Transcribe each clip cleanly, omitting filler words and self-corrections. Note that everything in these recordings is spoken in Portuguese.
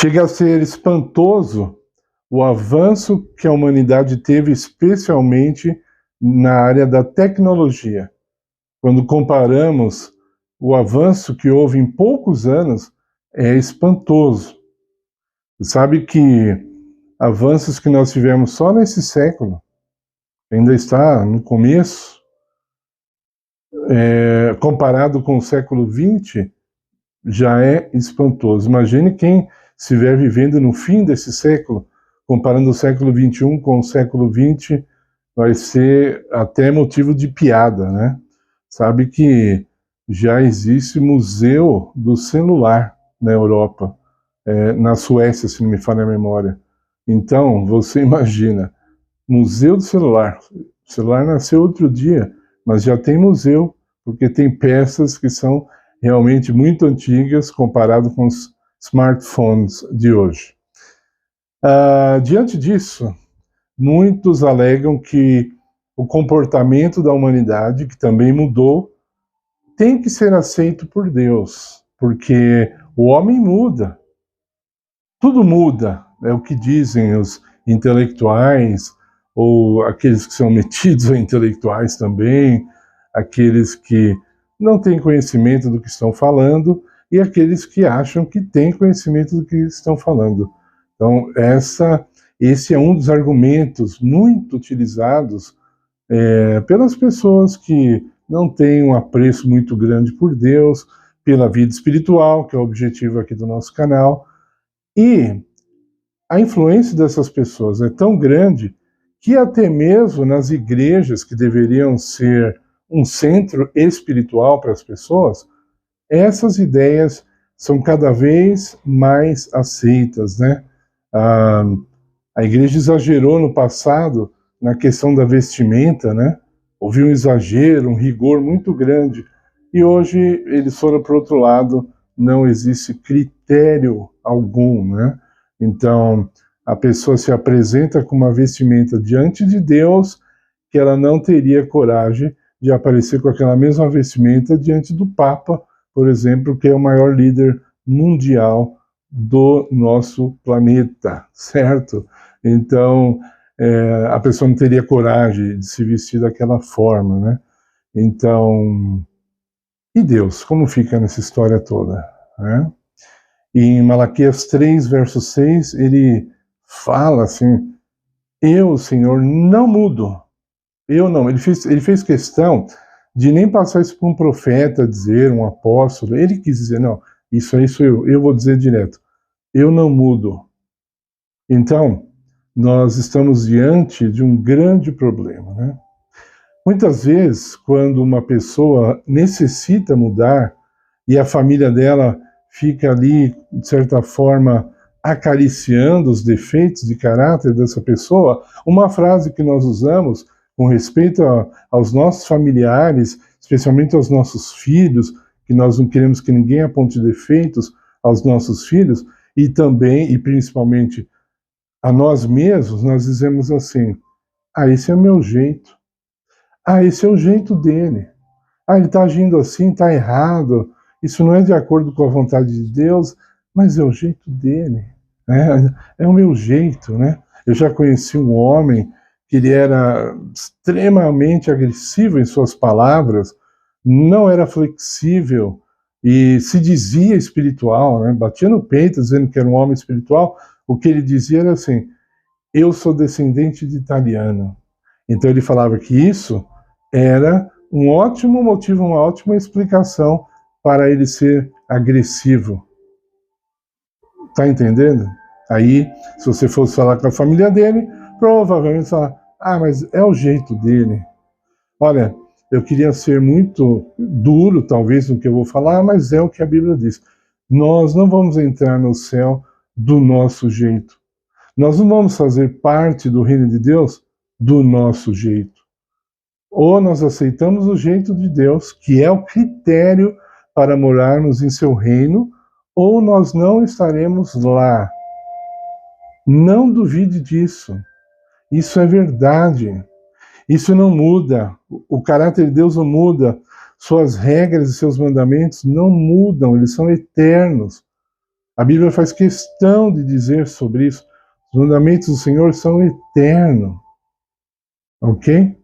Chega a ser espantoso o avanço que a humanidade teve, especialmente na área da tecnologia. Quando comparamos o avanço que houve em poucos anos, é espantoso. Sabe que avanços que nós tivemos só nesse século, ainda está no começo, comparado com o século XX, já é espantoso. Imagine quem estiver vivendo no fim desse século, comparando o século XXI com o século XX, vai ser até motivo de piada, né? Sabe que já existe museu do celular na Europa, na Suécia, se não me falha a memória. Então, você imagina, museu do celular. O celular nasceu outro dia, mas já tem museu, porque tem peças que são realmente muito antigas comparado com os smartphones de hoje. Diante disso, muitos alegam que o comportamento da humanidade, que também mudou, tem que ser aceito por Deus, porque o homem muda. Tudo muda, é o que dizem os intelectuais, ou aqueles que são metidos a intelectuais também, aqueles que não têm conhecimento do que estão falando, e aqueles que acham que têm conhecimento do que estão falando. Então, esse é um dos argumentos muito utilizados pelas pessoas que não têm um apreço muito grande por Deus, pela vida espiritual, que é o objetivo aqui do nosso canal. E a influência dessas pessoas é tão grande que até mesmo nas igrejas, que deveriam ser um centro espiritual para as pessoas, essas ideias são cada vez mais aceitas, né? A igreja exagerou no passado na questão da vestimenta, né? Houve um exagero, um rigor muito grande. E hoje eles foram para o outro lado, não existe critério algum, né? Então, a pessoa se apresenta com uma vestimenta diante de Deus que ela não teria coragem de aparecer com aquela mesma vestimenta diante do Papa, por exemplo, que é o maior líder mundial do nosso planeta, certo? Então, a pessoa não teria coragem de se vestir daquela forma, né? Então, e Deus, como fica nessa história toda, né? E em Malaquias 3, verso 6, ele fala assim, eu, Senhor, não mudo. Eu não. Ele fez questão de nem passar isso para um profeta dizer, um apóstolo. Ele quis dizer, não, isso aí sou eu. Eu vou dizer direto. Eu não mudo. Então, nós estamos diante de um grande problema, né? Muitas vezes, quando uma pessoa necessita mudar e a família dela fica ali, de certa forma, acariciando os defeitos de caráter dessa pessoa, uma frase que nós usamos com respeito aos nossos familiares, especialmente aos nossos filhos, que nós não queremos que ninguém aponte defeitos aos nossos filhos, e também, e principalmente, a nós mesmos, nós dizemos assim, esse é o meu jeito. Esse é o jeito dele. Ele está agindo assim, está errado. Isso não é de acordo com a vontade de Deus, mas é o jeito dele. É o meu jeito, né? Eu já conheci um homem que ele era extremamente agressivo em suas palavras, não era flexível e se dizia espiritual, né? Batia no peito dizendo que era um homem espiritual. O que ele dizia era assim, eu sou descendente de italiano. Então ele falava que isso era um ótimo motivo, uma ótima explicação para ele ser agressivo. Tá entendendo? Aí, se você fosse falar com a família dele, provavelmente falar, mas é o jeito dele. Olha, eu queria ser muito duro, talvez, no que eu vou falar, mas é o que a Bíblia diz. Nós não vamos entrar no céu do nosso jeito. Nós não vamos fazer parte do reino de Deus do nosso jeito. Ou nós aceitamos o jeito de Deus, que é o critério para morarmos em seu reino, ou nós não estaremos lá. Não duvide disso. Isso é verdade. Isso não muda. O caráter de Deus não muda. Suas regras e seus mandamentos não mudam, eles são eternos. A Bíblia faz questão de dizer sobre isso. Os mandamentos do Senhor são eternos. Ok?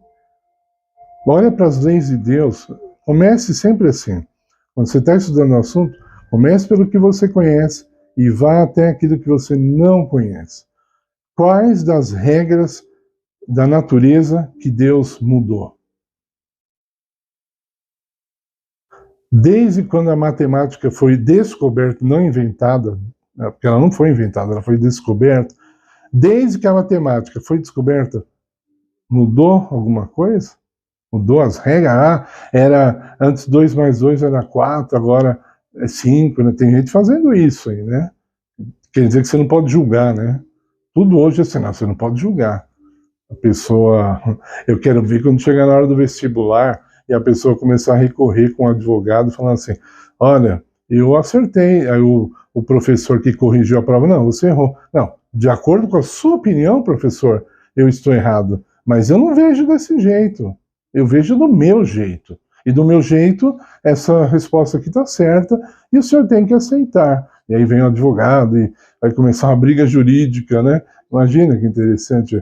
Olha para as leis de Deus. Comece sempre assim. Quando você está estudando o assunto, comece pelo que você conhece e vá até aquilo que você não conhece. Quais das regras da natureza que Deus mudou? Desde quando a matemática foi descoberta, não inventada, porque ela não foi inventada, ela foi descoberta, desde que a matemática foi descoberta, mudou alguma coisa? Mudou as regras? Ah, era, antes 2 mais 2 era 4, agora é 5, né? Tem gente fazendo isso aí, né? Quer dizer que você não pode julgar, né? Tudo hoje é assim, não, você não pode julgar. A pessoa, eu quero ver quando chegar na hora do vestibular e a pessoa começar a recorrer com o advogado falando assim, olha, eu acertei, aí o professor que corrigiu a prova, não, você errou. Não, de acordo com a sua opinião, professor, eu estou errado, mas eu não vejo desse jeito, eu vejo do meu jeito. E do meu jeito, essa resposta aqui está certa e o senhor tem que aceitar. E aí vem o advogado e vai começar uma briga jurídica, né? Imagina que interessante.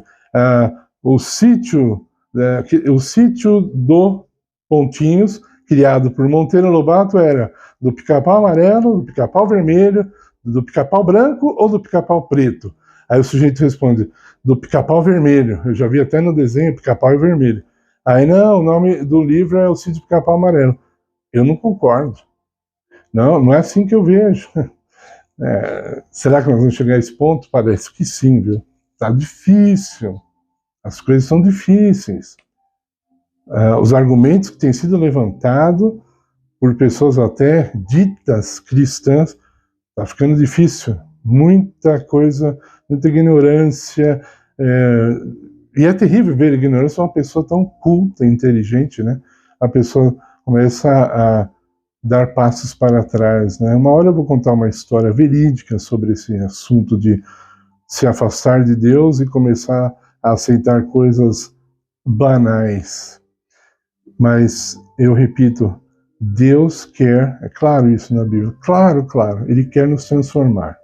O sítio do Pontinhos, criado por Monteiro Lobato, era do pica-pau amarelo, do pica-pau vermelho, do pica-pau branco ou do pica-pau preto? Aí o sujeito responde, do pica-pau vermelho. Eu já vi até no desenho, pica-pau é vermelho. Aí não, o nome do livro é o sítio do pica-pau amarelo. Eu não concordo. Não, não é assim que eu vejo. Será que nós vamos chegar a esse ponto? Parece que sim, viu? Tá difícil. As coisas são difíceis. Os argumentos que têm sido levantados por pessoas até ditas cristãs, está ficando difícil. Muita coisa, muita ignorância. E é terrível ver a ignorância de uma pessoa tão culta, inteligente, né? A pessoa começa a dar passos para trás, né? Uma hora eu vou contar uma história verídica sobre esse assunto de se afastar de Deus e começar a aceitar coisas banais. Mas, eu repito, Deus quer, é claro isso na Bíblia, claro, Ele quer nos transformar.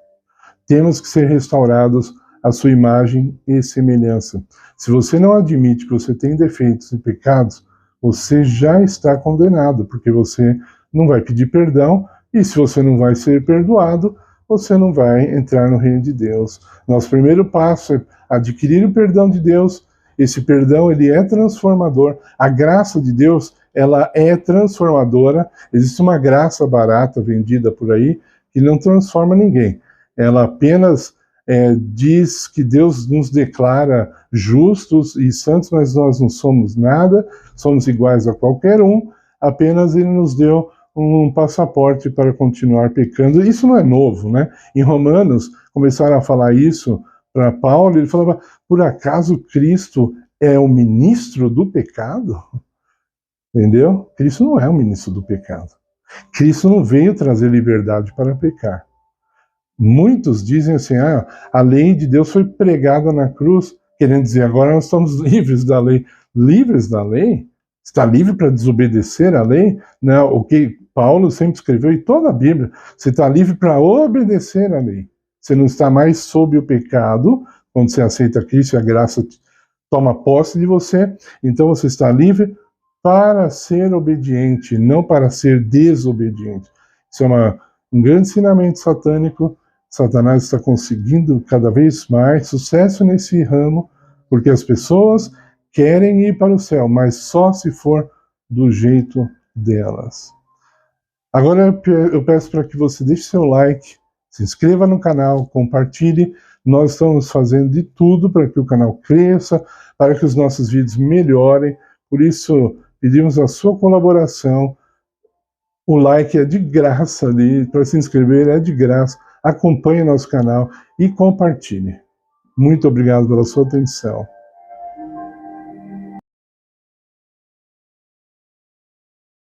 Temos que ser restaurados à sua imagem e semelhança. Se você não admite que você tem defeitos e pecados, você já está condenado, porque você não vai pedir perdão, e se você não vai ser perdoado, você não vai entrar no reino de Deus. Nosso primeiro passo é adquirir o perdão de Deus. Esse perdão, ele é transformador. A graça de Deus, ela é transformadora. Existe uma graça barata vendida por aí que não transforma ninguém. Ela apenas diz que Deus nos declara justos e santos, mas nós não somos nada, somos iguais a qualquer um, apenas ele nos deu um passaporte para continuar pecando. Isso não é novo, né? Em Romanos, começaram a falar isso para Paulo, ele falava, por acaso Cristo é o ministro do pecado? Entendeu? Cristo não é o ministro do pecado. Cristo não veio trazer liberdade para pecar. Muitos dizem assim, a lei de Deus foi pregada na cruz, querendo dizer, agora nós estamos livres da lei. Livres da lei? Está livre para desobedecer à lei? Não, o que Paulo sempre escreveu, e toda a Bíblia, você está livre para obedecer à lei. Você não está mais sob o pecado, quando você aceita Cristo e a graça toma posse de você, então você está livre para ser obediente, não para ser desobediente. Isso é um grande ensinamento satânico. Satanás está conseguindo cada vez mais sucesso nesse ramo, porque as pessoas querem ir para o céu, mas só se for do jeito delas. Agora eu peço para que você deixe seu like, se inscreva no canal, compartilhe. Nós estamos fazendo de tudo para que o canal cresça, para que os nossos vídeos melhorem. Por isso, pedimos a sua colaboração. O like é de graça ali, para se inscrever é de graça. Acompanhe nosso canal e compartilhe. Muito obrigado pela sua atenção.